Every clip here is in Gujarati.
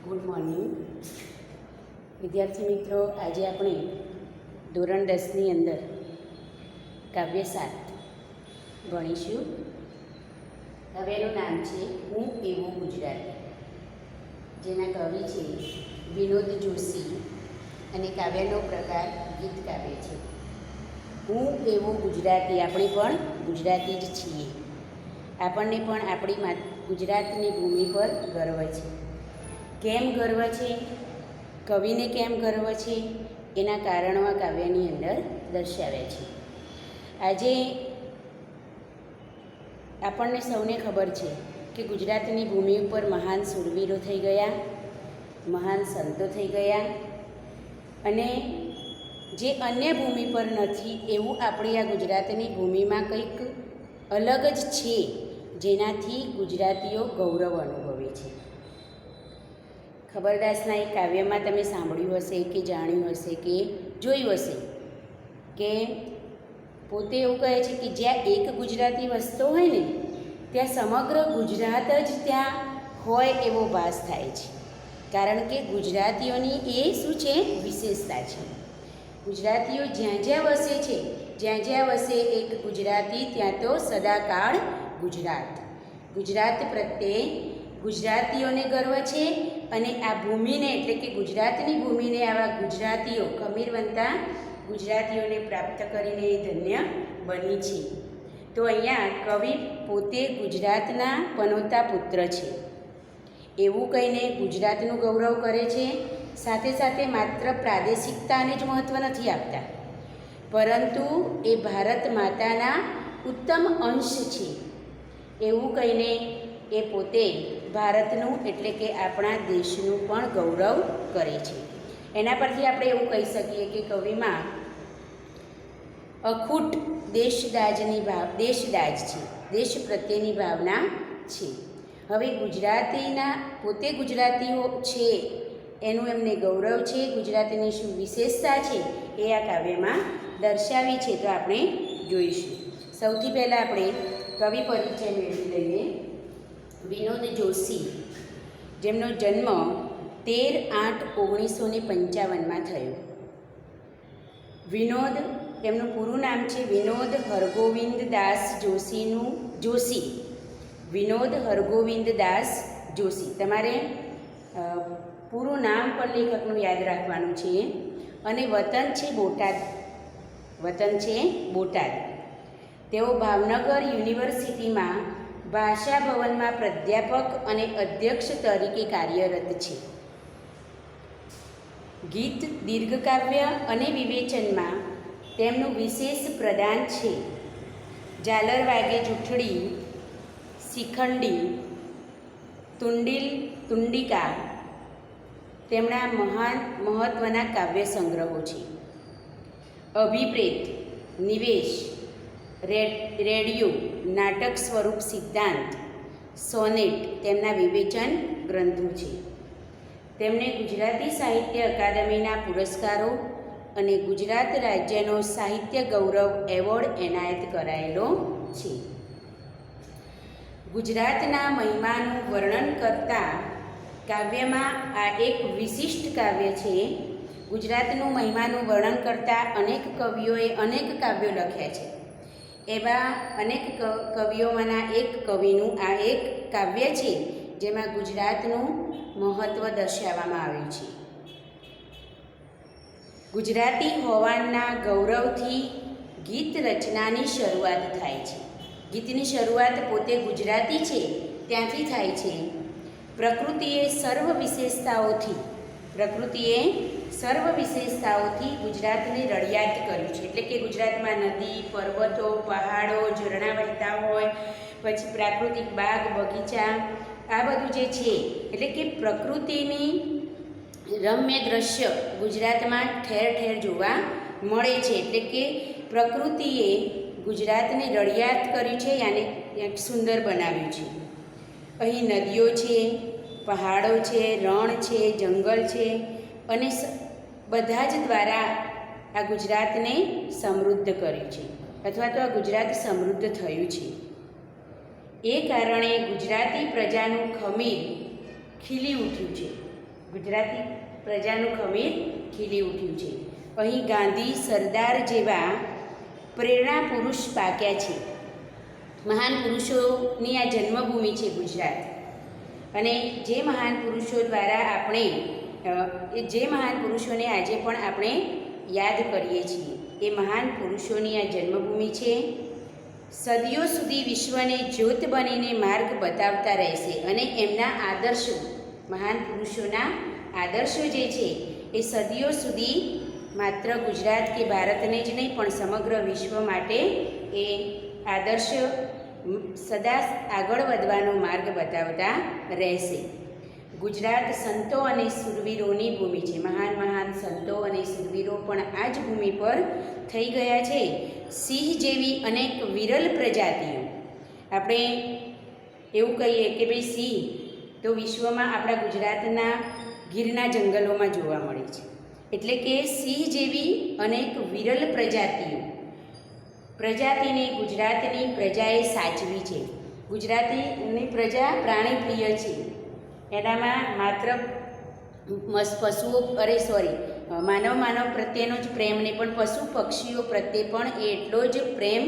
ગુડ મોર્નિંગ વિદ્યાર્થી મિત્રો, આજે આપણે ધોરણ 10ની અંદર કાવ્ય 7 ભણીશું. કાવ્યનું નામ છે હું એવું ગુજરાતી, જેના કવિ છે વિનોદ જોશી અને કાવ્યનો પ્રકાર ગીત કાવ્ય છે. હું એવું ગુજરાતી, આપણે પણ ગુજરાતી જ છીએ. આપણને પણ આપણી ગુજરાતની ભૂમિ પર ગર્વ છે. કેમ ગર્વ છે, કવિને કેમ ગર્વ છે, એના કારણો આ કાવ્યની અંદર દર્શાવ્યા છે. આજે આપણને સૌને ખબર છે કે ગુજરાતની ભૂમિ ઉપર મહાન શૂરવીરો થઈ ગયા, મહાન સંતો થઈ ગયા, અને જે અન્ય ભૂમિ પર નથી એવું આપણી આ ગુજરાતની ભૂમિમાં કંઈક અલગ જ છે, જેનાથી ગુજરાતીઓ ગૌરવ અનુભવે છે. ખબરદાસના એક કાવ્યમાં તમે સાંભળ્યું હશે કે જાણ્યું હશે કે જોયું હશે કે પોતે એવું કહે છે કે જ્યાં એક ગુજરાતી વસતો હોય ને, ત્યાં સમગ્ર ગુજરાત જ ત્યાં હોય એવો ભાસ થાય છે. કારણ કે ગુજરાતીઓની એ શું છે, વિશેષતા છે. ગુજરાતીઓ જ્યાં જ્યાં વસે છે, જ્યાં જ્યાં વસે એક ગુજરાતી, ત્યાં તો સદાકાળ ગુજરાત. ગુજરાત પ્રત્યે ગુજરાતીઓને ગર્વ છે, અને આ ભૂમિને એટલે કે ગુજરાતની ભૂમિને આવા ગુજરાતીઓ, ખમીરવંતા ગુજરાતીઓને પ્રાપ્ત કરીને ધન્ય બની છે. તો અહીંયા કવિ પોતે ગુજરાતના પનોતા પુત્ર છે એવું કહીને ગુજરાતનું ગૌરવ કરે છે. સાથે સાથે માત્ર પ્રાદેશિકતાને જ મહત્ત્વ નથી આપતા, પરંતુ એ ભારત માતાના ઉત્તમ અંશ છે એવું કહીને એ પોતે ભારતનું એટલે કે આપણા દેશનું પણ ગૌરવ કરે છે. એના પરથી આપણે એવું કહી શકીએ કે કવિમાં અખૂટ દેશદાજ છે, દેશ પ્રત્યેની ભાવના છે. હવે ગુજરાતીના પોતે ગુજરાતીઓ છે એનું એમને ગૌરવ છે, ગુજરાતીની શું વિશેષતા છે એ આ કાવ્યમાં દર્શાવી છે. તો આપણે જોઈશું. સૌથી પહેલાં આપણે કવિ પરિચય મેળવી લઈએ. વિનોદ જોશી, જેમનો જન્મ 13/8/1955 થયો. વિનોદ, એમનું પૂરું નામ છે વિનોદ હરગોવિંદ દાસ જોશી. વિનોદ હરગોવિંદ દાસ જોશી. તમારે પૂરું નામ પણ લેખકનું યાદ રાખવાનું છે. અને વતન છે બોટાદ. તેઓ ભાવનગર યુનિવર્સિટીમાં ભાષા ભવનમાં પ્રાધ્યાપક અને અધ્યક્ષ તરીકે કાર્યરત છે. ગીત, દીર્ઘકાવ્ય અને વિવેચનમાં તેમનું વિશેષ પ્રદાન છે. ઝાલર વાગે જૂઠડી, શિખંડી, તુંડિકા તેમના મહત્ત્વના કાવ્ય સંગ્રહો છે. અભિપ્રેત, નિવેશ, રેડિયો, નાટક સ્વરૂપ સિદ્ધાંત, સોનેટ તેમના વિવેચન ગ્રંથો છે. તેમને ગુજરાતી સાહિત્ય અકાદમીના પુરસ્કારો અને ગુજરાત રાજ્યનો સાહિત્ય ગૌરવ એવોર્ડ એનાયત કરાયેલો છે. ગુજરાતના મહિમાનું વર્ણન કરતા કાવ્યમાં આ એક વિશિષ્ટ કાવ્ય છે. ગુજરાતનું મહિમાનું વર્ણન કરતા અનેક કવિઓએ અનેક કાવ્યો લખ્યા છે. એવા અનેક કવિઓમાંના એક કવિનું આ એક કાવ્ય છે, જેમાં ગુજરાતનું મહત્ત્વ દર્શાવવામાં આવ્યું છે. ગુજરાતી હોવાના ગૌરવથી ગીત રચનાની શરૂઆત થાય છે. ગીતની શરૂઆત પોતે ગુજરાતી છે ત્યાંથી થાય છે. પ્રકૃતિએ સર્વ વિશેષતાઓથી ગુજરાતને રળિયાત કર્યું છે. એટલે કે ગુજરાતમાં નદી, પર્વતો, પહાડો, ઝરણા વહેતા હોય, પછી પ્રાકૃતિક બાગ, બગીચા, આ બધું જે છે એટલે કે પ્રકૃતિની રમ્ય દ્રશ્ય ગુજરાતમાં ઠેર ઠેર જોવા મળે છે. એટલે કે પ્રકૃતિએ ગુજરાતને રળિયાત કર્યું છે, યાને સુંદર બનાવ્યું છે. અહીં નદીઓ છે, પહાડો છે, રણ છે, જંગલ છે, અને બધા જ દ્વારા આ ગુજરાતને સમૃદ્ધ કર્યું છે, અથવા તો આ ગુજરાત સમૃદ્ધ થયું છે. એ કારણે ગુજરાતી પ્રજાનું ખમીર ખીલી ઉઠ્યું છે. ગુજરાતી પ્રજાનું ખમીર ખીલી ઉઠ્યું છે. અહીં ગાંધી, સરદાર જેવા પ્રેરણા પુરુષ પાક્યા છે. મહાન પુરુષોની આ જન્મભૂમિ છે ગુજરાત. અને જે મહાન પુરુષો દ્વારા આપણે જે મહાન પુરુષોને આજે પણ આપણે યાદ કરીએ છીએ, એ મહાન પુરુષોની આ જન્મભૂમિ છે. સદીઓ સુધી વિશ્વને જ્યોત બનીને માર્ગ બતાવતા રહેશે. અને એમના આદર્શો, મહાન પુરુષોના આદર્શો જે છે એ સદીઓ સુધી માત્ર ગુજરાત કે ભારતને જ નહીં પણ સમગ્ર વિશ્વ માટે એ આદર્શ સદા આગળ વધવાનો માર્ગ બતાવતા રહેશે. ગુજરાત સંતો અને શૂરવીરોની ભૂમિ છે. મહાન મહાન સંતો અને શૂરવીરો પણ આ જ ભૂમિ પર થઈ ગયા છે. સિંહ જેવી અનેક વિરલ પ્રજાતિઓ, આપણે એવું કહીએ કે ભાઈ સિંહ તો વિશ્વમાં આપણા ગુજરાતના ગીરના જંગલોમાં જોવા મળે છે. એટલે કે સિંહ જેવી અનેક વિરલ પ્રજાતિને ગુજરાતની પ્રજાએ સાચવી છે. ગુજરાતીની પ્રજા પ્રાણીપ્રિય છે. એનામાં માત્ર માનવ પ્રત્યેનો જ પ્રેમ નહીં, પણ પશુ પક્ષીઓ પ્રત્યે પણ એ એટલો જ પ્રેમ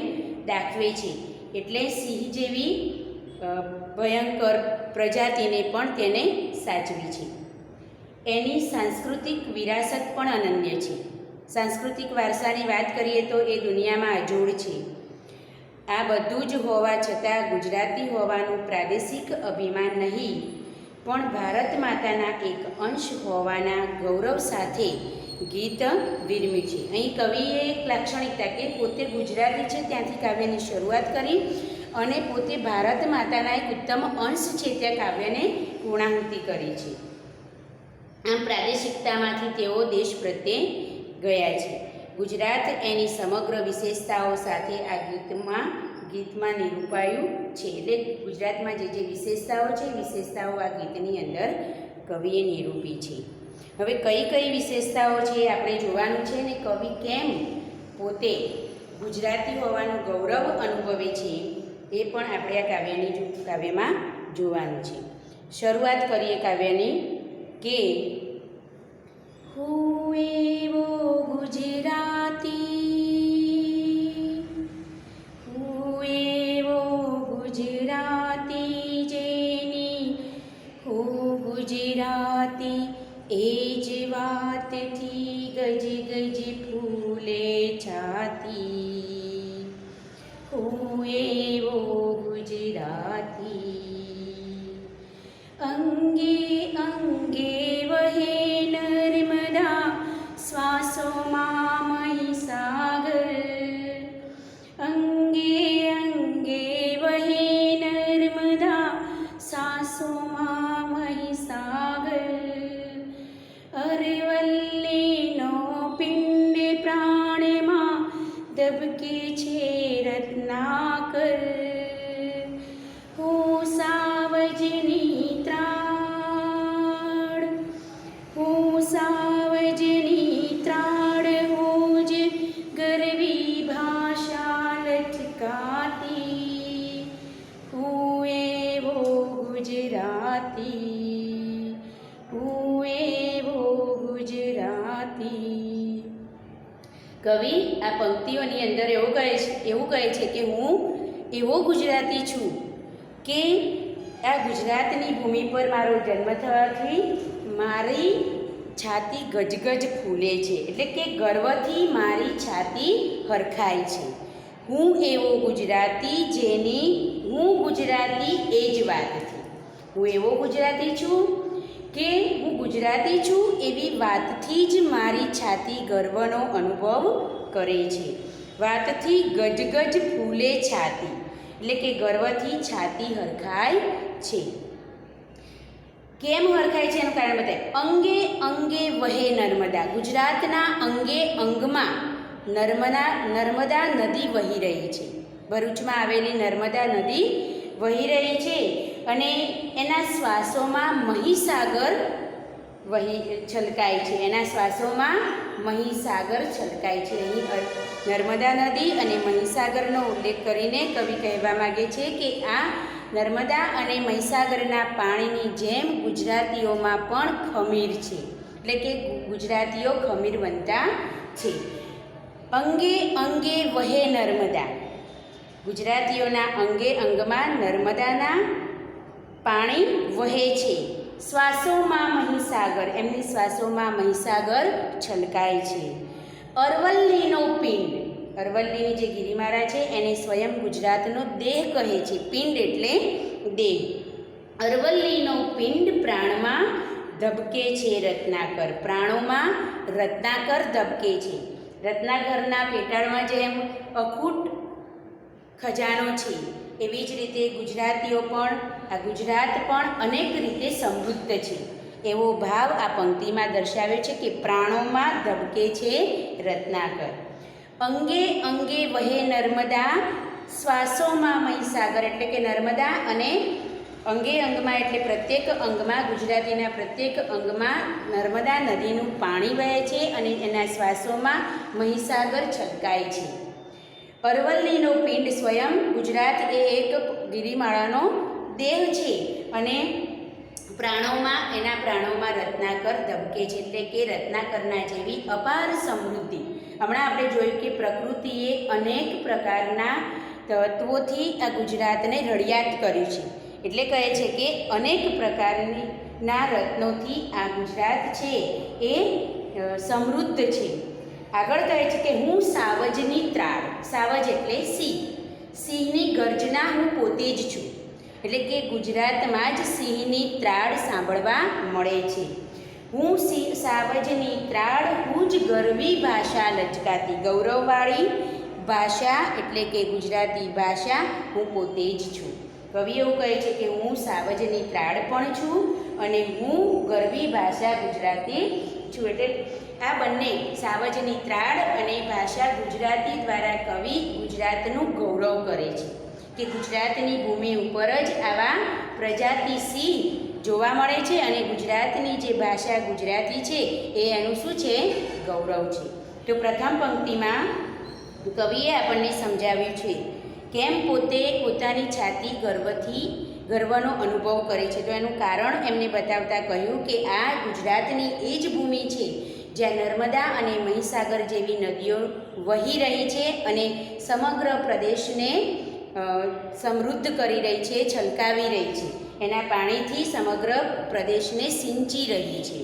દાખવે છે. એટલે સિંહ જેવી ભયંકર પ્રજાતિને પણ તેને સાચવી છે. એની સાંસ્કૃતિક વિરાસત પણ અનન્ય છે. સાંસ્કૃતિક વારસાની વાત કરીએ તો એ દુનિયામાં અજોડ છે. આ બધું જ હોવા છતાં ગુજરાતી હોવાનું પ્રાદેશિક અભિમાન નહીં, પણ ભારત માતાના એક અંશ હોવાના ગૌરવ સાથે ગીત વિરમ્યું છે. અહીં કવિએ એક લાક્ષણિકતા કે પોતે ગુજરાતી છે ત્યાંથી કાવ્યની શરૂઆત કરી અને પોતે ભારત માતાના એક ઉત્તમ અંશ છે ત્યાં કાવ્યને પૂર્ણાહુતિ કરી છે. આમ પ્રાદેશિકતામાંથી તેઓ દેશ પ્રત્યે ગયા છે. ગુજરાત એની સમગ્ર વિશેષતાઓ સાથે આ ગીતમાં નિરૂપાયું છે. એટલે ગુજરાતમાં જે વિશેષતાઓ છે, વિશેષતાઓ આ ગીતની અંદર કવિએ નિરૂપી છે. હવે કઈ કઈ વિશેષતાઓ છે આપણે જોવાનું છે, ને કવિ કેમ પોતે ગુજરાતી હોવાનું ગૌરવ અનુભવે છે એ પણ આપણે આ કાવ્યમાં જોવાનું છે. શરૂઆત કરીએ કાવ્યની કે હું એવો ગુજરાતી જેની હું ગુજરાતી એ જ વાતથી ગજ ગજ ફૂલે છાતી. હું એવો ગુજરાતી અંગે અંગે વહે નર્મદા શ્વાસોમાં મહીસાગર. અંગે અંગે વહે નર્મદા શ્વાસોમાં મહીસાગર. અરવલ્લીનો પિંડ પ્રાણમાં દબકે છે રત્નાકર. હું સાવજની ત્રાડ, હું સાવજની ત્રાડ, હું જ ગરવી ભાષા લચકાતી. હું એવો ગુજરાતી, હું એવો ગુજરાતી. કવિ આ પંક્તિઓની અંદર એવું કહે છે કે હું એવો ગુજરાતી છું કે આ ગુજરાતની ભૂમિ પર મારો જન્મ થવાથી મારી છાતી ગજગજ ફૂલે છે. એટલે કે ગર્વથી મારી છાતી હરખાય છે. હું એવો ગુજરાતી જેની હું ગુજરાતી એ જ વાતથી. હું એવો ગુજરાતી છું કે હું ગુજરાતી છું એવી વાતથી જ મારી છાતી ગર્વનો અનુભવ કરે છે. વાતથી ગજગજ ફૂલે છાતી, એટલે કે ગર્વથી છાતી હરખાય છે. કેમ હરખાય છે એનું કારણ બતાવે. અંગે અંગે વહે નર્મદા. ગુજરાતના અંગે અંગમાં નર્મદા નદી વહી રહી છે. ભરૂચમાં આવેલી નર્મદા નદી વહી રહી છે અને એના શ્વાસોમાં મહીસાગર છલકાય છે. એના શ્વાસોમાં મહીસાગર છલકાય છે. અહીં નર્મદા નદી અને મહીસાગરનો ઉલ્લેખ કરીને કવિ કહેવા માગે છે કે આ નર્મદા અને મહીસાગરના પાણીની જેમ ગુજરાતીઓમાં પણ ખમીર છે, એટલે કે ગુજરાતીઓ ખમીરવંતા છે. અંગે અંગે વહે નર્મદા, ગુજરાતીઓના અંગે અંગમાં નર્મદાના પાણી વહે છે. શ્વાસોમાં મહીસાગર, એમની શ્વાસોમાં મહીસાગર છલકાય છે. અરવલ્લીનો પિંડ, અરવલ્લીની જે ગિરિમાળા છે એને સ્વયં ગુજરાતનો દેહ કહે છે. પિંડ એટલે દેહ. અરવલ્લીનો પિંડ પ્રાણમાં ધબકે છે રત્નાકર, પ્રાણોમાં રત્નાકર ધબકે છે. રત્નાકરના પેટાળમાં જેમ અખૂટ ખજાનો છે એવી જ રીતે ગુજરાતીઓ પણ, આ ગુજરાત પણ અનેક રીતે સમૃદ્ધ છે એવો ભાવ આ પંક્તિમાં દર્શાવ્યો છે કે પ્રાણોમાં ધબકે છે રત્નાકર. અંગે અંગે વહે નર્મદા, શ્વાસોમાં મહીસાગર, એટલે કે નર્મદા અને અંગે અંગમાં એટલે પ્રત્યેક અંગમાં, ગુજરાતીના પ્રત્યેક અંગમાં નર્મદા નદીનું પાણી વહે છે અને એના શ્વાસોમાં મહીસાગર છલકાય છે. અરવલ્લીનો પિંડ, સ્વયં ગુજરાત એ એક ગિરિમાળાનો દેહ છે અને પ્રાણોમાં, એના પ્રાણોમાં રત્નાકર ધબકે છે, એટલે કે રત્નાકરના જેવી અપાર સમૃદ્ધિ. હમણાં આપણે જોયું કે પ્રકૃતિએ અનેક પ્રકારના તત્વોથી આ ગુજરાતને રળિયાત કર્યું છે, એટલે કહે છે કે અનેક પ્રકારના રત્નોથી આ ગુજરાત છે એ સમૃદ્ધ છે. આગળ કહે છે કે હું સાવજની ત્રાળ, સાવજ એટલે સિંહ, સિંહની ગર્જના હું પોતે જ છું, એટલે કે ગુજરાતમાં જ સિંહની ત્રાળ સાંભળવા મળે છે. હું સાવજની ત્રાળ, હું જ ગરવી ભાષા લચકાતી, ગૌરવવાળી ભાષા એટલે કે ગુજરાતી ભાષા હું પોતે જ છું. કવિ એવું કહે છે કે હું સાવજની ત્રાળ પણ છું અને હું ગરવી ભાષા ગુજરાતી છું. એટલે આ બંને, સાવજની ત્રાળ અને ભાષા ગુજરાતી દ્વારા કવિ ગુજરાતનું ગૌરવ કરે છે કે ગુજરાતની ભૂમિ ઉપર જ આવા પ્રજાતિ સિંહ જોવા મળે છે અને ગુજરાતની જે ભાષા ગુજરાતી છે એ એનું શું છે? ગૌરવ છે. તો પ્રથમ પંક્તિમાં કવિએ આપણને સમજાવ્યું છે કેમ પોતે પોતાની છાતી ગર્વનો અનુભવ કરે છે. તો એનું કારણ એમને બતાવતા કહ્યું કે આ ગુજરાતની એ જ ભૂમિ છે જ્યાં નર્મદા અને મહીસાગર જેવી નદીઓ વહી રહી છે અને સમગ્ર પ્રદેશને સમૃદ્ધ કરી રહી છે, છલકાવી રહી છે. એના પાણીથી સમગ્ર પ્રદેશને સિંચી રહી છે.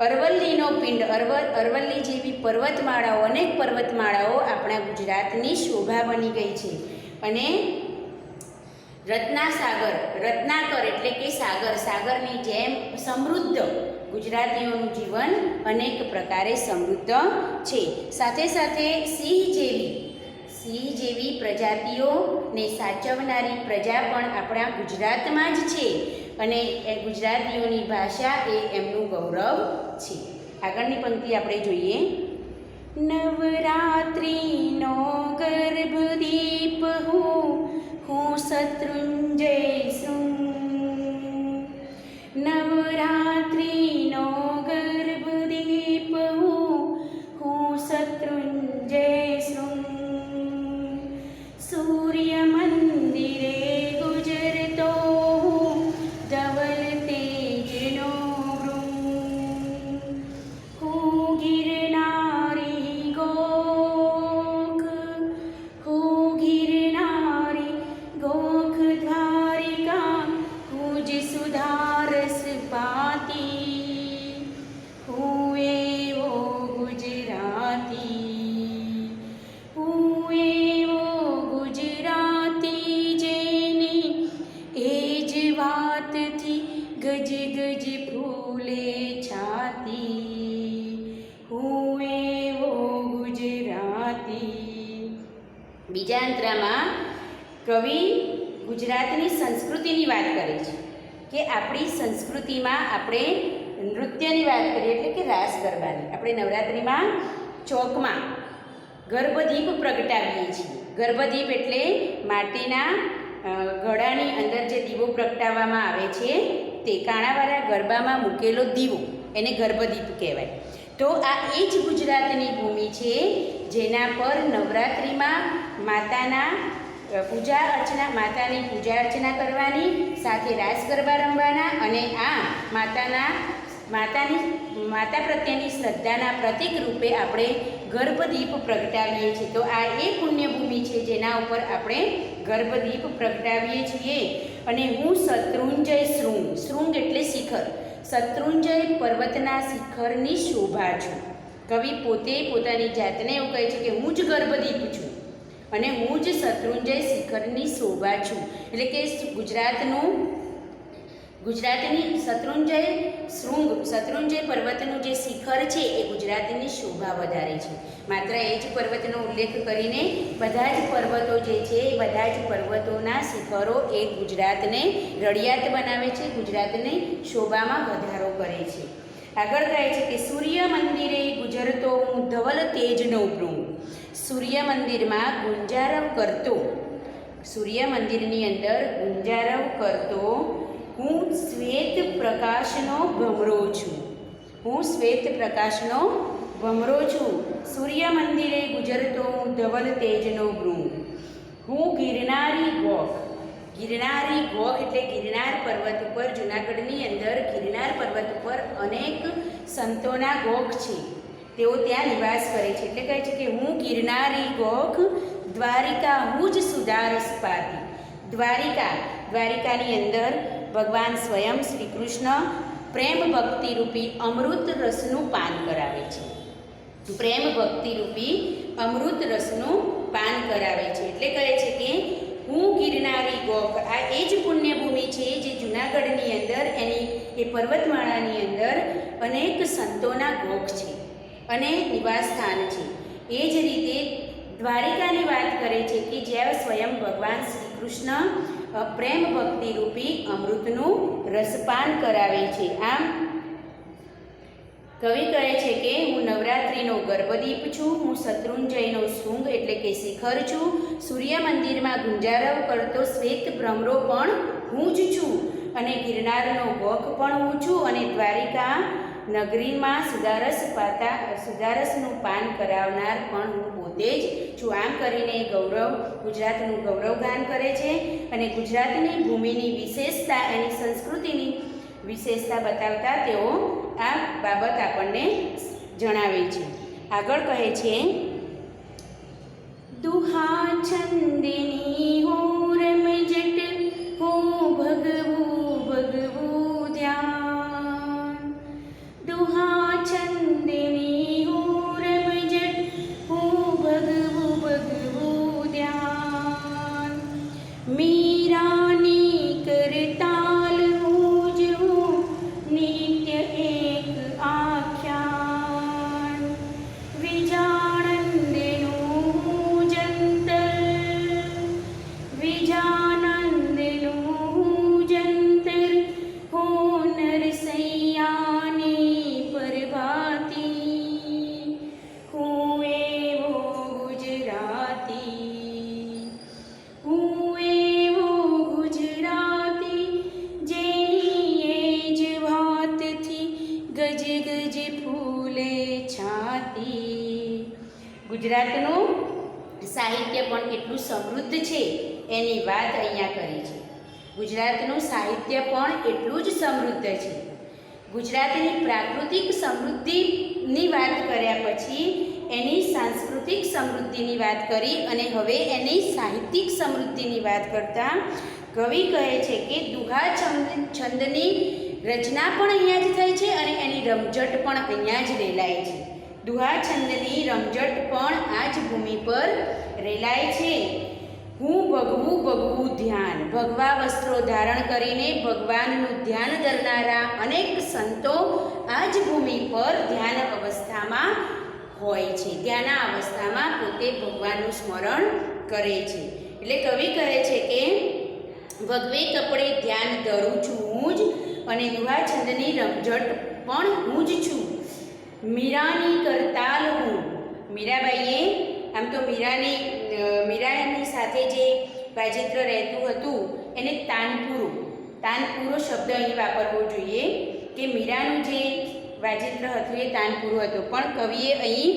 અરવલ્લીનો પિંડ, અરવલ્લી જેવી પર્વતમાળાઓ, અનેક પર્વતમાળાઓ આપણા ગુજરાતની શોભા બની ગઈ છે. અને રત્નાસાગર, રત્નાકર એટલે કે સાગર, સાગરની જેમ સમૃદ્ધ ગુજરાતીઓનું જીવન અનેક પ્રકારે સમૃદ્ધ છે. સાથે સાથે સિંહ જેવી પ્રજાતિઓને સાચવનારી પ્રજા પણ આપણા ગુજરાતમાં જ છે અને એ ગુજરાતીઓની ભાષા એ એમનું ગૌરવ છે. આગળની પંક્તિ આપણે જોઈએ. નવરાત્રિનો ગર્ભદીપ હું શત્રુંજય શૃંગ, નવરાત્રિનો ગર્ભદીપ હું શત્રુંજય શૃંગ, સૂર્ય મંદિરે ગુજરતો ધવલ તેજનો વૃંગ, હું ગિરનારી ગોખ, હું ગિરનારી ગોખ દ્વારિકા, હું જ સુધારસ પાતી, હું એવો ગુજરાતી, હું એવો ગુજરાતી જેની એ જ વાતથી ગજ ગજ ફૂલે છાતી, હું એવો ગુજરાતી. બીજા અંતરામાં કવિ ગુજરાતની સંસ્કૃતિની વાત કરે છે કે આપણી સંસ્કૃતિમાં આપણે નૃત્યની વાત કરીએ એટલે કે રાસ ગરબાની. આપણે નવરાત્રિમાં ચોકમાં ગર્ભદીપ પ્રગટાવીએ છીએ. ગર્ભદીપ એટલે માટીના ઘડાની અંદર જે દીવો પ્રગટાવવામાં આવે છે તે કાણાવાળા ગરબામાં મૂકેલો દીવો, એને ગર્ભદીપ કહેવાય. તો આ એ જ ગુજરાતની ભૂમિ છે જેના પર નવરાત્રિમાં માતાના પૂજા અર્ચના, માતાની પૂજા અર્ચના કરવાની, સાથે રાસ ગરબા રમવાના અને આ માતા પ્રત્યેની શ્રદ્ધાના પ્રતીક રૂપે આપણે ગર્ભદીપ પ્રગટાવીએ છીએ. તો આ એ પુણ્યભૂમિ છે જેના ઉપર આપણે ગર્ભદીપ પ્રગટાવીએ છીએ. અને હું શત્રુંજય શૃંગ એટલે શિખર, શત્રુંજય પર્વતના શિખરની શોભા છું. કવિ પોતે પોતાની જાતને એવું કહે છે કે હું જ ગર્ભદીપ છું અને હું જ શત્રુંજય શિખરની શોભા છું. એટલે કે ગુજરાતની શત્રુંજય પર્વતનું જે શિખર છે એ ગુજરાતની શોભા વધારે છે. માત્ર એ જ પર્વતનો ઉલ્લેખ કરીને બધા જ પર્વતો જે છે એ બધા જ પર્વતોના શિખરો એ ગુજરાતને રળિયાત બનાવે છે, ગુજરાતની શોભામાં વધારો કરે છે. આગળ કહે છે કે સૂર્ય મંદિરે ગુજરતો હું ધવલ તેજનો ભૃંગ. સૂર્ય મંદિરમાં સૂર્ય મંદિરની અંદર ગુંજારવ કરતો હું શ્વેત પ્રકાશનો ભમરો છું. સૂર્ય મંદિરે ગુજરતો હું ધવલ તેજનો ભૃંગ. હું ગિરનારી ગોખ એટલે ગિરનાર પર્વત ઉપર, જૂનાગઢની અંદર ગિરનાર પર્વત ઉપર અનેક સંતોના ગોખ છે, તેઓ ત્યાં નિવાસ કરે છે. એટલે કહે છે કે હું ગિરનારી ગોખ, દ્વારિકા હું જ સુદારસ પાતી. દ્વારિકાની અંદર ભગવાન સ્વયં શ્રી કૃષ્ણ પ્રેમ ભક્તિરૂપી અમૃત રસનું પાન કરાવે છે. એટલે કહે છે કે હું ગિરનારી ગોખ. આ એ જ પુણ્યભૂમિ છે જે જૂનાગઢની અંદર એ પર્વતમાળાની અંદર અનેક સંતોના ગોખ છે અને નિવાસ સ્થાન છે. એ જ રીતે દ્વારિકાની વાત કરે છે કે જ્યાં સ્વયં ભગવાન શ્રી કૃષ્ણ પ્રેમ ભક્તિરૂપી અમૃતનું રસપાન કરાવે છે. આમ કવિ કહે છે કે હું નવરાત્રિનો ગર્ભદીપ છું, હું શત્રુંજયનો શૃંગ એટલે કે શિખર છું, સૂર્ય મંદિરમાં ગુંજારવ કરતો શ્વેત ભ્રમરો પણ હું જ છું અને ગિરનારનો ગોખ પણ હું છું અને દ્વારિકા નગરીમાં સુદારસનું પાન કરાવનાર પણ હું પોતે જ છું. આમ કરીને ગુજરાતનું ગૌરવગાન કરે છે અને ગુજરાતની ભૂમિની વિશેષતા, એની સંસ્કૃતિની વિશેષતા બતાવતા તેઓ આ બાબત આપણને જણાવે છે. આગળ કહે છે દુહા છંદની હો રમજટ હો ભગવું ધ્યાન. દુહા છંદની હો રમજટ હો ભગવું ધ્યાન. મીરાની કરતાલ હું જ હું નિત્ય એક આખ્યાન. વિજાનંદનું જંતર હો નરસૈયાની પરભાતી. હું એવો ગુજરાતી જેની એ જ વાતથી ગજ ગજ ફૂલે છાતી. ગુજરાતનું સાહિત્ય પણ કેટલું સમૃદ્ધ છે એની વાત અહીંયા કરી છે. ગુજરાતનું સાહિત્ય પણ એટલું જ સમૃદ્ધ છે. ગુજરાતની પ્રાકૃતિક સમૃદ્ધિની વાત કર્યા પછી એની સાંસ્કૃતિક સમૃદ્ધિની વાત કરી અને હવે એની સાહિત્યિક સમૃદ્ધિની વાત કરતાં કવિ કહે છે કે દુહા છંદની રચના પણ અહીંયા જ થઈ છે અને એની રમઝટ પણ અહીંયા જ રેલાય છે. દુહા છંદની રમઝટ પણ આ જ ભૂમિ પર રેલાય છે. હું ભગવું ધ્યાન. ભગવા વસ્ત્રો ધારણ કરીને ભગવાનનું ધ્યાન ધરનારા અનેક સંતો આ જ ભૂમિ પર ધ્યાન અવસ્થામાં હોય છે. ધ્યાના અવસ્થામાં પોતે ભગવાનનું સ્મરણ કરે છે. એટલે કવિ કહે છે કે ભગવે કપડે ધ્યાન ધરું છું હું જ અને દુહા છંદની રમઝટ પણ હું જ છું. મીરાની કરતાલ હું. મીરાબાઈએ આમ તો મીરાની સાથે જે વાજિંત્ર રહેતું હતું એને તાનપુરો શબ્દ અહીં વાપરવો જોઈએ કે મીરાનું જે વાજિંત્ર હતું એ તાનપુરો હતું, પણ કવિએ અહીં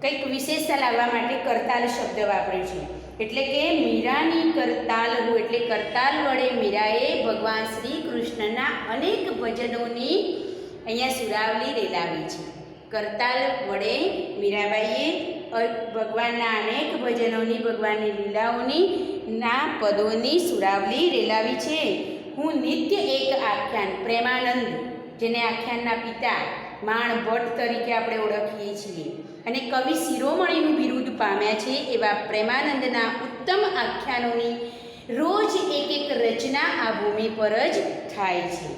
કંઈક વિશેષતા લાવવા માટે કરતાલ શબ્દ વાપર્યો છે. એટલે કે મીરાની કરતાલ હું, એટલે કરતાલ વડે મીરાએ ભગવાન શ્રી કૃષ્ણના અનેક ભજનોની અહીંયા સુરાવલી રેલાવી છે. કરતાલ વડે મીરાબાઈએ ભગવાનના અનેક ભજનોની, ભગવાનની લીલાઓની ના પદોની સુરાવલી રેલાવી છે. હું નિત્ય એક આખ્યાન, પ્રેમાનંદ જેને આખ્યાનના પિતા માણ ભટ્ટ તરીકે આપણે ઓળખીએ છીએ અને કવિ શિરોમણીનું બિરુદ પામ્યા છે એવા પ્રેમાનંદના ઉત્તમ આખ્યાનોની રોજ એક એક રચના આ ભૂમિ પર જ થાય છે.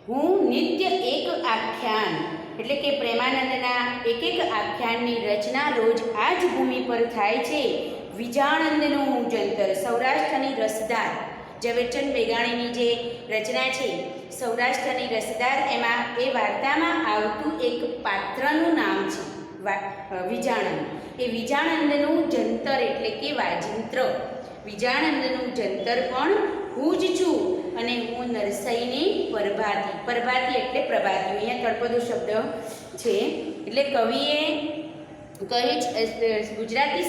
હું નિત્ય એક આખ્યાન એટલે કે પ્રેમાનંદના એક એક આખ્યાનની રચના રોજ આ જ ભૂમિ પર થાય છે. વિજાણંદનું હું જંતર, સૌરાષ્ટ્રની રસદાર, ઝવેરચંદ મેઘાણીની જે રચના છે સૌરાષ્ટ્રની રસદાર, એમાં એ વાર્તામાં આવતું એક પાત્રનું નામ છે વિજાણંદ. એ વિજાણંદનું જંતર એટલે કે વાજિંત્ર, વિજાણંદનું જંતર પણ હું જ છું અને હું નરસૈની પરભાતી, પરભાતી એટલે પ્રભાતી, અહીંયા તળપદો શબ્દ છે. એટલે કવિએ કહ્યું ગુજરાતી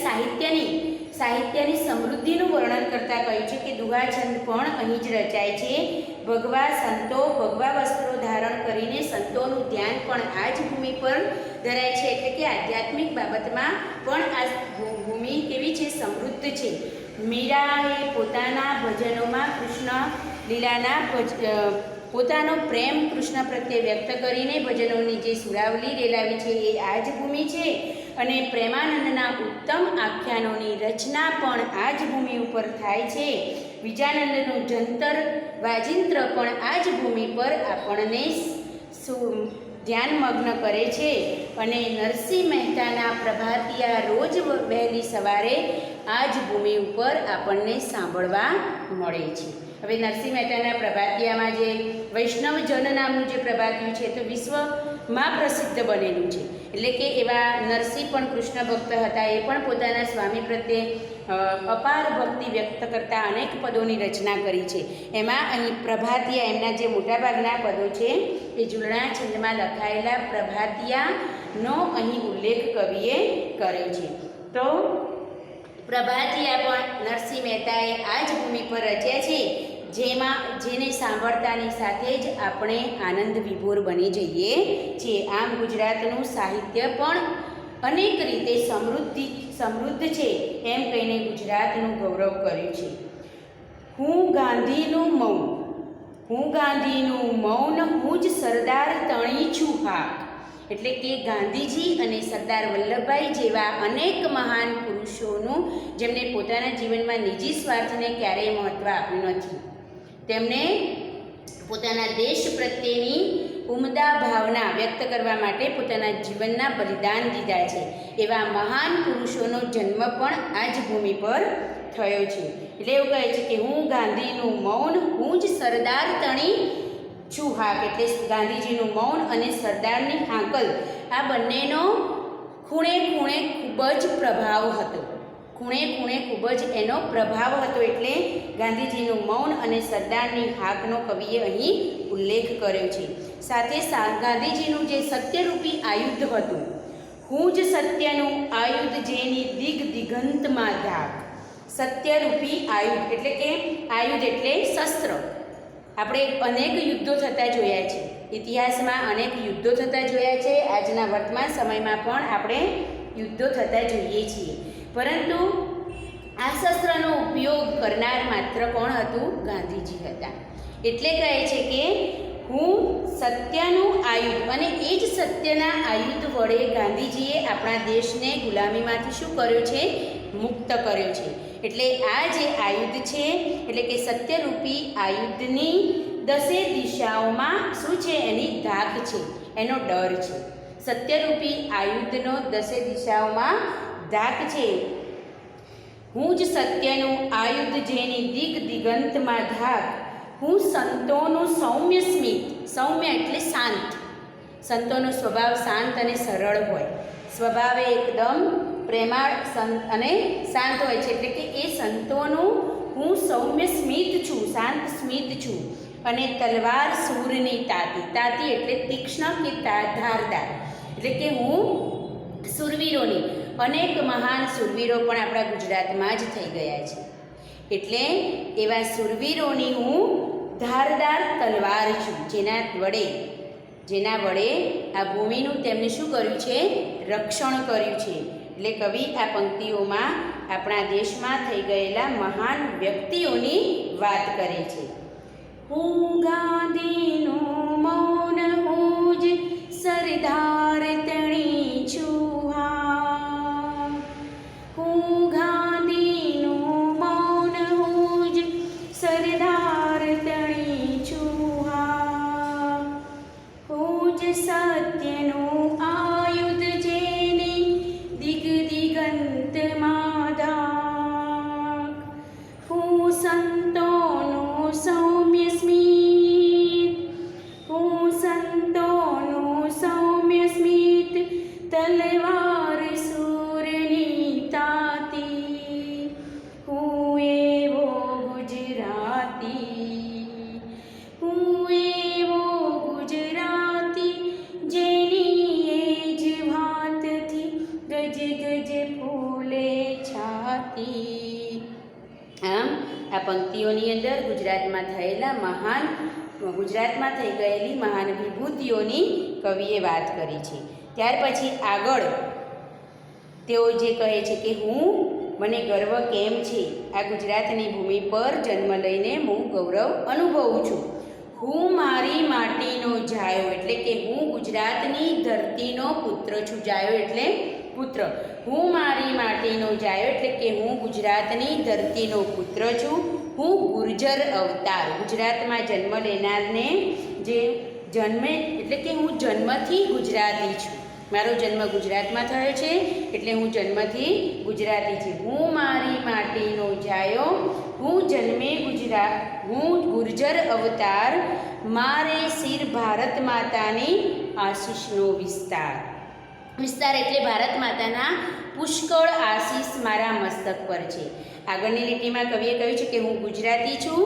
સાહિત્યની સમૃદ્ધિનું વર્ણન કરતાં કહ્યું છે કે દુહાછંદ પણ અહીં જ રચાય છે. ભગવા સંતો ભગવા વસ્ત્રો ધારણ કરીને સંતોનું ધ્યાન પણ આ જ ભૂમિ પર ધરાય છે. એટલે કે આધ્યાત્મિક બાબતમાં પણ આ ભૂમિ કેવી છે? સમૃદ્ધ છે. મીરાએ પોતાના ભજનોમાં કૃષ્ણ લીલાના પોતાનો પ્રેમ કૃષ્ણ પ્રત્યે વ્યક્ત કરીને ભજનોની જે સુરાવલી રેલાવી છે એ આ જ ભૂમિ છે. અને પ્રેમાનંદના ઉત્તમ આખ્યાનોની રચના પણ આ જ ભૂમિ ઉપર થાય છે. વિજાનંદનું જંતર વાજિંત્ર પણ આ જ ભૂમિ પર આપણને ધ્યાનમગ્ન કરે છે. અને નરસિંહ મહેતાના પ્રભાતિયા રોજ વહેલી સવારે આ જ ભૂમિ ઉપર આપણને સાંભળવા મળે છે. હવે નરસિંહ મહેતાના પ્રભાતિયામાં જે વૈષ્ણવજન નામનું જે પ્રભાતિયું છે તો વિશ્વમાં પ્રસિદ્ધ બનેલું છે. એટલે કે એવા નરસિંહ પણ કૃષ્ણ ભક્ત હતા, એ પણ પોતાના સ્વામી પ્રત્યે અપાર ભક્તિ વ્યક્ત કરતા અનેક પદોની રચના કરી છે. એમાં અહીં પ્રભાતિયા, એમના જે મોટાભાગના પદો છે એ જુલણા છંદમાં લખાયેલા પ્રભાતિયાનો અહીં ઉલ્લેખ કવિએ કર્યો છે. તો પ્રભાતિયા પણ નરસિંહ મહેતાએ આ જ ભૂમિ પર રચ્યા છે, જેને સાંભળતાની સાથે જ આપણે આનંદ વિભોર બની જઈએ છીએ. આમ ગુજરાતનું સાહિત્ય પણ અનેક રીતે સમૃદ્ધ છે એમ કહીને ગુજરાતનું ગૌરવ કર્યું છે. હું ગાંધીનું મૌન, હું જ સરદાર તણી છું હાક. એટલે કે ગાંધીજી અને સરદાર વલ્લભભાઈ જેવા અનેક મહાન પુરુષોનું, જેમને પોતાના જીવનમાં નિજી સ્વાર્થને ક્યારેય મહત્ત્વ આપ્યું નથી, તેમણે પોતાના દેશ પ્રત્યેની ઉમદા ભાવના વ્યક્ત કરવા માટે પોતાના જીવનના બલિદાન દીધા છે. એવા મહાન પુરુષોનો જન્મ પણ આ જ ભૂમિ પર થયો છે. એટલે એવું કહે છે કે હું ગાંધીનું મૌન, હું જ સરદાર તણી છું હાક. એટલે ગાંધીજીનું મૌન અને સરદારની હાકલ, આ બંનેનો ખૂણે ખૂણે ખૂબ જ પ્રભાવ હતો. ખૂબ જ એનો પ્રભાવ હતો. એટલે ગાંધીજીનું મૌન અને સરદારની હાકનો કવિએ અહીં ઉલ્લેખ કર્યો છે. સાથે ગાંધીજીનું જે સત્યરૂપી આયુધ હતું, હું જ સત્યનું આયુધ જેની દિગંતમાં ધાક. સત્યરૂપી આયુધ એટલે કે આયુધ એટલે શસ્ત્ર. આપણે અનેક યુદ્ધો થતા જોયા છે, ઇતિહાસમાં અનેક યુદ્ધો થતા જોયા છે, આજના વર્તમાન સમયમાં પણ આપણે યુદ્ધો થતા જોઈએ છીએ. પરંતુ આ શસ્ત્રનો ઉપયોગ કરનાર માત્ર કોણ હતું? ગાંધીજી હતા. એટલે કહે છે કે હું સત્યનું આયુધ, અને એ જ સત્યના આયુધ વડે ગાંધીજીએ આપણા દેશને ગુલામીમાંથી શું કર્યો છે? મુક્ત કર્યો છે. એટલે આ જે આયુધ છે, એટલે કે સત્યરૂપી આયુધની દસે દિશાઓમાં શું છે? એની ધાક છે, એનો ડર છે. સત્યરૂપી આયુધનો દસે દિશાઓમાં ધાક છે. હું જ સત્યનું આયુધ જેની દિગંતમાં ધાક, હું સંતોનું સૌમ્ય સ્મિત. સૌમ્ય એટલે શાંત. સંતોનો સ્વભાવ શાંત અને સરળ હોય, સ્વભાવે એકદમ પ્રેમાળ અને શાંત હોય છે. એટલે કે એ સંતોનું હું સૌમ્ય સ્મિત છું, શાંત સ્મિત છું. અને તલવાર સૂરની તાતી. તાતી એટલે તીક્ષ્ણ કે ધારદાર. એટલે કે હું અનેક મહાન શૂરવીરો પણ આપણા ગુજરાતમાં જ થઈ ગયા છે. એટલે એવા શૂરવીરોની હું ધારદાર તલવાર છું, જેના વડે આ ભૂમિનું તેમણે શું કર્યું છે? રક્ષણ કર્યું છે. એટલે કવિ આ પંક્તિઓમાં આપણા દેશમાં થઈ ગયેલા મહાન વ્યક્તિઓની વાત કરે છે. હું ગાંધીનું મૌન હું જ સરદાર તણી છું હા. હું ગાંધીનું મૌન હું જ સરદાર તણી છું હા. હું જ સત્યનું આયુધ જેને દિગંતમાં ધાક. હું સંતોનું સૌમ્ય સ્મિત, હું સંતોનું સૌમ્ય સ્મિત, તલવાર સૂરની તાતી. હું એવો ગુજરાતી, હું એવો ગુજરાતી, જેની એ જ વાતથી ગજ ગજ ફૂલે છાતી. આમ આ પંક્તિઓની અંદર ગુજરાતમાં થઈ ગયેલી મહાન વિભૂતિઓની કવિએ વાત કરી છે. ત્યાર પછી આગળ તેઓ જે કહે છે કે મને ગર્વ કેમ છે, આ ગુજરાતની ભૂમિ પર જન્મ લઈને હું ગૌરવ અનુભવું છું. હું મારી માટીનો જાયો, એટલે કે હું ગુજરાતની ધરતીનો પુત્ર છું. જાયો એટલે પુત્ર. હું મારી માટીનો જાયો, એટલે કે હું ગુજરાતની ધરતીનો પુત્ર છું. હું ગુર્જર અવતાર, ગુજરાતમાં જન્મ લેનારને જે જન્મે એટલે કે હું જન્મથી ગુજરાતી છું. મારો જન્મ ગુજરાતમાં થયો છે, એટલે હું જન્મથી ગુજરાતી છું. હું મારી માટીનો જાયો, હું ગુર્જર અવતાર, મારે શિર ભારત માતાની આશીષનો વિસ્તાર. વિસ્તાર એટલે ભારત માતાના પુષ્કળ આશીષ મારા મસ્તક પર છે. આગળની લીટીમાં કવિએ કહ્યું છે કે હું ગુજરાતી છું,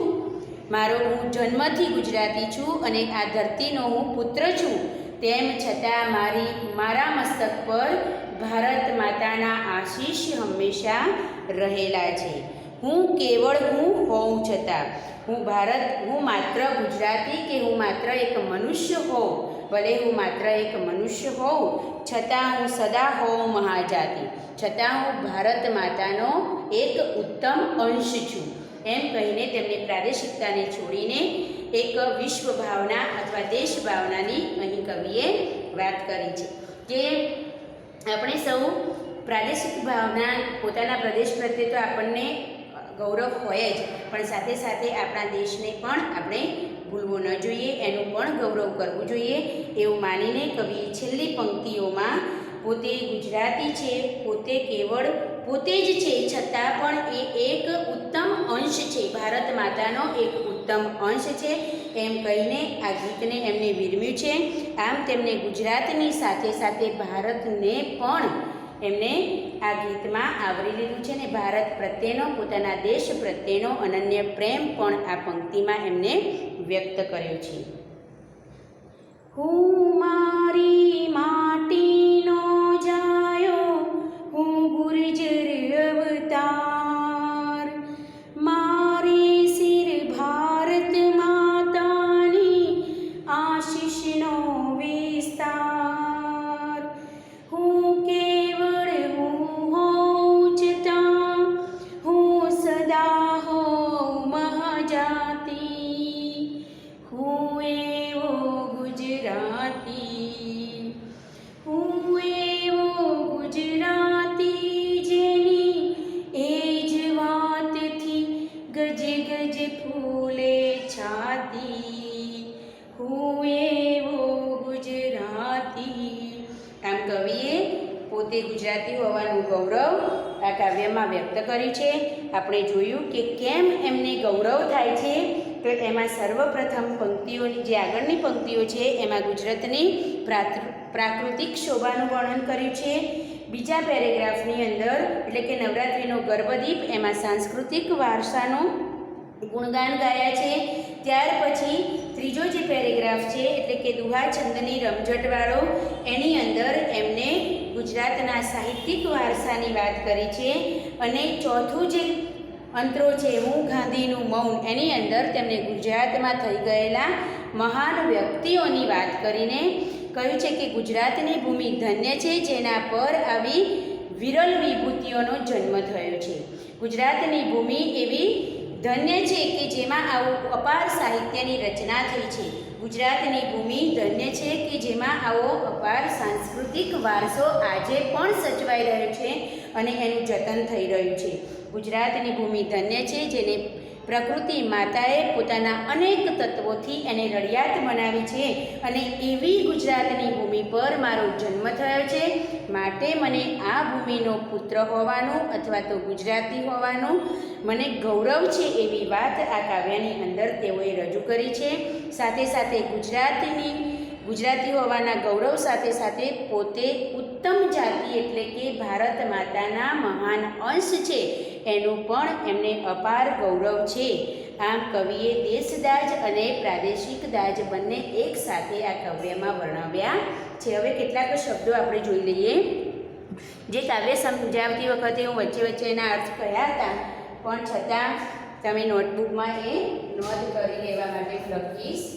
હું જન્મથી ગુજરાતી છું અને આ ધરતીનો હું પુત્ર છું. તેમ છતાં મારા મસ્તક પર ભારત માતાના આશીષ હંમેશા રહેલા છે. હું કેવળ હું હોઉં છતાં, હું માત્ર ગુજરાતી કે હું માત્ર એક મનુષ્ય હોઉં, ભલે હું માત્ર એક મનુષ્ય હોઉં છતાં હું સદા હોઉં મહાજાતિ, છતાં હું ભારત માતાનો એક ઉત્તમ અંશ છું. એમ કહીને તેમણે પ્રાદેશિકતાને છોડીને એક વિશ્વ ભાવના અથવા દેશ ભાવનાની અહીં કવિએ વાત કરી છે કે આપણે સૌ પ્રાદેશિક ભાવના, પોતાના પ્રદેશ પ્રત્યે તો આપણને ગૌરવ હોય જ, પણ સાથે સાથે આપણા દેશને પણ આપણે ભૂલવો ન જોઈએ, એનું પણ ગૌરવ કરવું જોઈએ. એવું માનીને કવિએ છેલ્લી પંક્તિઓમાં પોતે ગુજરાતી છે, પોતે જ છે છતાં પણ એ એક ઉત્તમ અંશ છે, ભારત માતાનો એક ઉત્તમ અંશ છે એમ કહીને આ ગીતને એમને વિરમ્યું છે. આમ તેમને ગુજરાતની સાથે સાથે ભારતને પણ એમને આ ગીતમાં આવરી લીધું છે ને ભારત પ્રત્યેનો, પોતાના દેશ પ્રત્યેનો અનન્ય પ્રેમ પણ આ પંક્તિમાં એમને વ્યક્ત કર્યો છે. હું મારી માટીનો જાયો, હું ગુર્જર અવતાર, મારી શિર ભારત માતાની આશીષનો વિસ્તાર. હું કેવળ હું હોઉં છતાં હું સદા હોઉં મહાજાતિ. હું એવો ગુજરાતી, હું એવો ગુજરાતી, જેની એ જ વાતથી ગજ ગજ ફૂલે છાતી. હું એવો ગુજરાતી. આમ કવિએ પોતે ગુજરાતી હોવાનું ગૌરવ આ કાવ્યમાં વ્યક્ત કર્યું છે. આપણે જોયું કે કેમ એમને ગૌરવ થાય છે, તો એમાં સર્વપ્રથમ પંક્તિઓની જે આગળની પંક્તિઓ છે એમાં ગુજરાતની પ્રાકૃતિક શોભાનું વર્ણન કર્યું છે. બીજા પેરેગ્રાફની અંદર એટલે કે નવરાત્રિનો ગર્ભદીપ, એમાં સાંસ્કૃતિક વારસાનું ગુણગાન ગાયા છે. ત્યાર પછી ત્રીજો જે પેરેગ્રાફ છે એટલે કે દુહા છંદની રમઝટવાળો, એની અંદર એમને ગુજરાતના સાહિત્યિક વારસાની વાત કરી છે અને ચોથું જે અંતરો છે હું ગાંધીનું મૌન, એની અંદર તેમણે ગુજરાતમાં થઈ ગયેલા મહાન વ્યક્તિઓની વાત કરીને કહ્યું છે કે ગુજરાતની ભૂમિ ધન્ય છે જેના પર આવી વિરલ વિભૂતિઓનો જન્મ થયો છે. ગુજરાતની ભૂમિ એવી ધન્ય છે કે જેમાં આવું અપાર સાહિત્યની રચના થઈ છે. ગુજરાતની ભૂમિ ધન્ય છે કે જેમાં આવો અપાર સાંસ્કૃતિક વારસો આજે પણ સચવાઈ રહ્યો છે અને એનું જતન થઈ રહ્યું છે. ગુજરાતની ભૂમિ ધન્ય છે જેને પ્રકૃતિ માતાએ પોતાના અનેક તત્વોથી એને રળિયાત બનાવી છે અને એવી ગુજરાતની ભૂમિ પર મારો જન્મ થયો છે, માટે મને આ ભૂમિનો પુત્ર હોવાનું અથવા તો ગુજરાતી હોવાનું મને ગૌરવ છે, એવી વાત આ કાવ્યની અંદર તેઓએ રજૂ કરી છે. સાથે સાથે ગુજરાતી હોવાના ગૌરવ સાથે સાથે પોતે ઉત્તમ જાતિ એટલે કે ભારત માતાના મહાન અંશ છે એનું પણ એમને અપાર ગૌરવ છે. આમ કવિએ દેશદાજ અને પ્રાદેશિક દાજ બંને એક સાથે આ કાવ્યમાં વર્ણવ્યા છે. હવે કેટલાક શબ્દો આપણે જોઈ લઈએ. જે કાવ્ય સમજાવતી વખતે હું વચ્ચે એના અર્થ કહ્યા હતા, પણ છતાં તમે નોટબુકમાં એ નોંધ કરી લેવા માટે લખીશ.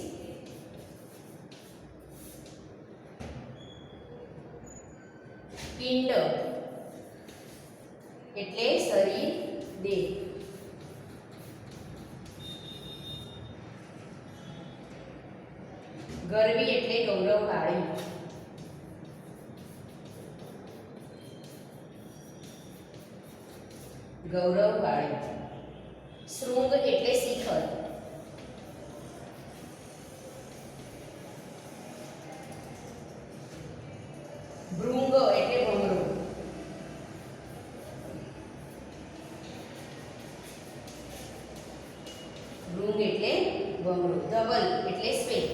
પિંડ એટલે શરીર, દેહ. ગરવી એટલે ગૌરવવાળી. શૃંગ એટલે શિખર. ભૃંગ એટલે ભમરું. ભૃંગ એટલે ભમરું. ધવલ એટલે શ્વેત.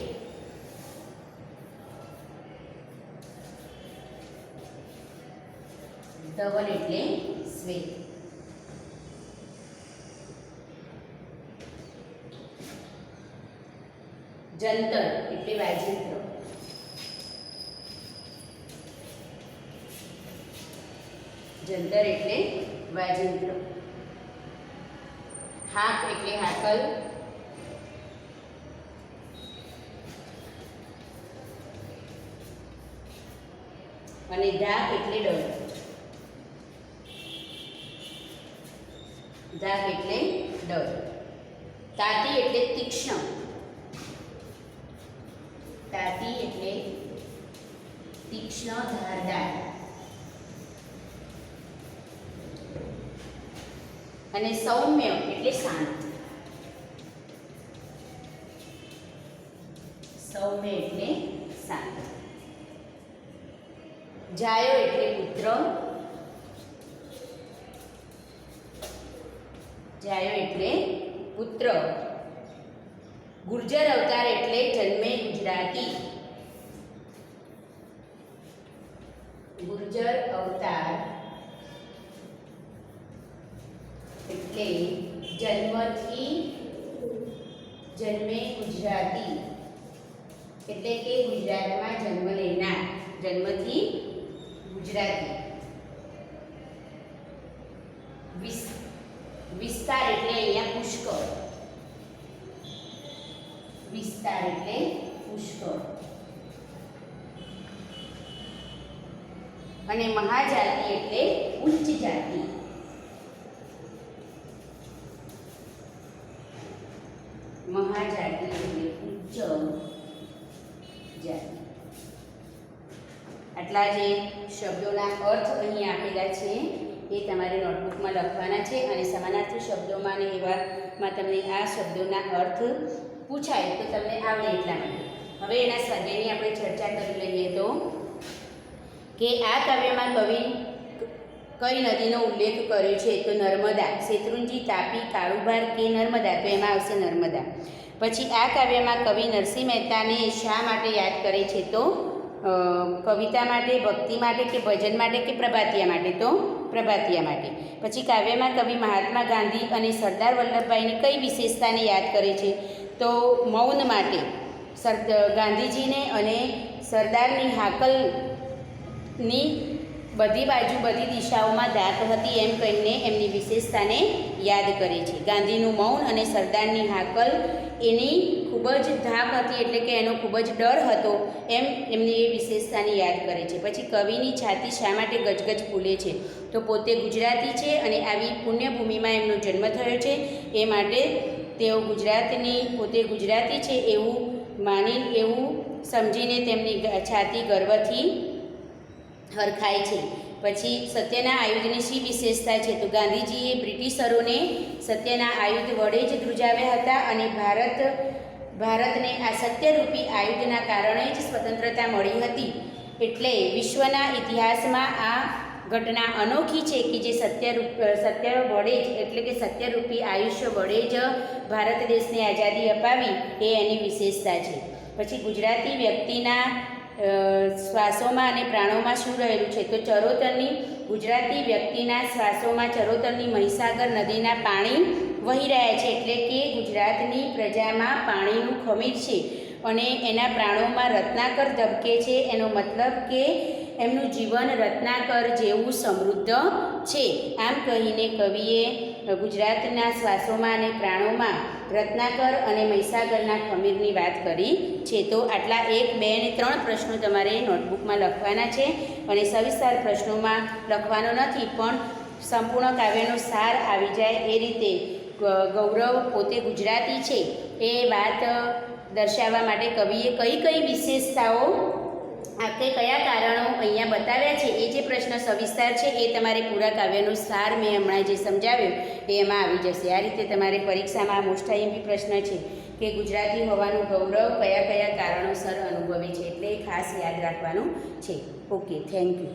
ધવલ એટલે શ્વેત. જંતર એટલે વાજિંત્ર. જંતર એટલે વાજિંત્ર. હાક એટલે હાકલ. અને ધાક એટલે ડર. ધાક એટલે ડર. તાતી એટલે તીક્ષ્ણ. તાતી એટલે તીક્ષ્ણ, ધારદાર. અને સૌમ્ય એટલે શાંત. સૌમ્ય એટલે શાંત. જાયો એટલે પુત્ર. જાયો એટલે પુત્ર. ગુર્જર અવતાર એટલે જન્મે ગુજરાતી. ગુર્જર અવતાર એટલે જન્મથી જન્મે ગુજરાતી એટલે કે ગુજરાતમાં જન્મ લેનાર. જન્મથી ગુજરાતી. વિસ્તાર એટલે અહીંયા પુષ્કળ. વિસ્તાર એટલે પુષ્કળ. અને મહાજાતિ એટલે ઉચ્ચ જાતિ. મહાજાતિ એટલે ઉચ્ચ જાતિ. આટલા જે શબ્દોના અર્થ અહીં આપેલા છે એ તમારે નોટબુકમાં લખવાના છે અને સમાનાર્થી શબ્દોમાં ને એવામાં તમને આ શબ્દોના અર્થ પૂછાય તો તમને આવડે એટલા માટે. હવે એના સ્વાધ્યાયની આપણે ચર્ચા કરી લઈએ તો કે આ કાવ્યમાં કવિ કઈ નદીનો ઉલ્લેખ કર્યો છે તો નર્મદા. શેત્રુંજી, તાપી, કાળુભાર કે નર્મદા, તો એમાં આવશે નર્મદા. પછી આ કાવ્યમાં કવિ નરસિંહ મહેતાને શા માટે યાદ કરે છે તો કવિતા માટે, ભક્તિ માટે કે ભજન માટે કે પ્રભાતિયા માટે, તો પ્રભાતિયા માટે. પછી કાવ્યમાં કવિ મહાત્મા ગાંધી અને સરદાર વલ્લભભાઈની કઈ વિશેષતાને યાદ કરે છે તો મૌન માટે. ગાંધીજીને અને સરદારની હાકલની બધી બાજુ બધી દિશાઓમાં ધાક હતી એમ કહીને એમની વિશેષતાને યાદ કરે છે. ગાંધીનું મૌન અને સરદારની હાકલ એની ખૂબ જ ધાક હતી, એટલે કે એનો ખૂબ જ ડર હતો એમ એમની એ વિશેષતાને યાદ કરે છે. પછી કવિની છાતી શા માટે ગજગજ ફૂલે છે? તો પોતે ગુજરાતી છે અને આવી પુણ્યભૂમિમાં એમનો જન્મ થયો છે એ માટે તેઓ ગુજરાતની પોતે ગુજરાતી છે એવું માની એવું સમજીને તેમની છાતી ગર્વથી હરખાય છે. પછી સત્યના આયુધની શી વિશેષતા છે? તો ગાંધીજીએ બ્રિટિશરોને સત્યના આયુધ વડે જ ધ્રુજાવ્યા હતા અને ભારતને આ સત્યરૂપી આયુધના કારણે જ સ્વતંત્રતા મળી હતી. એટલે વિશ્વના ઇતિહાસમાં આ ઘટના અનોખી છે કે જે સત્ય વડે જ એટલે કે સત્યરૂપી આયુષ્ય વડે જ ભારત દેશને આઝાદી અપાવી એ એની વિશેષતા છે. પછી ગુજરાતી વ્યક્તિના શ્વાસોમાં અને પ્રાણોમાં શું રહેલું છે? તો ચરોતરની ગુજરાતી વ્યક્તિના શ્વાસોમાં ચરોતરની મહીસાગર નદીના પાણી વહી રહ્યા છે, એટલે કે ગુજરાતની પ્રજામાં પાણીનું ખમીર છે અને એના પ્રાણોમાં રત્નાકર ધબકે છે. એનો મતલબ કે એમનું જીવન રત્નાકર જેવું સમૃદ્ધ છે. આમ કહીને કવિએ ગુજરાતના શ્વાસોમાં અને પ્રાણોમાં રત્નાકર અને મહીસાગરના ખમીરની વાત કરી છે. તો આટલા 1, 2 અને 3 પ્રશ્નો તમારે નોટબુકમાં લખવાના છે અને સવિસ્તાર પ્રશ્નોમાં લખવાનો નથી, પણ સંપૂર્ણ કાવ્યનો સાર આવી જાય એ રીતે ગૌરવ પોતે ગુજરાતી છે એ વાત દર્શાવવા માટે કવિએ કઈ કઈ વિશેષતાઓ કે કયા કારણો અહીંયા બતાવ્યા છે એ જે પ્રશ્ન સવિસ્તાર છે એ તમારે પૂરા કાવ્યનો સાર મેં હમણાં જે સમજાવ્યો એ એમાં આવી જશે. આ રીતે તમારે પરીક્ષામાં મોસ્ટ આઈએમપી પ્રશ્ન છે કે ગુજરાતી હોવાનું ગૌરવ કયા કયા કારણોસર અનુભવે છે, એટલે ખાસ યાદ રાખવાનું છે. Okay, thank you.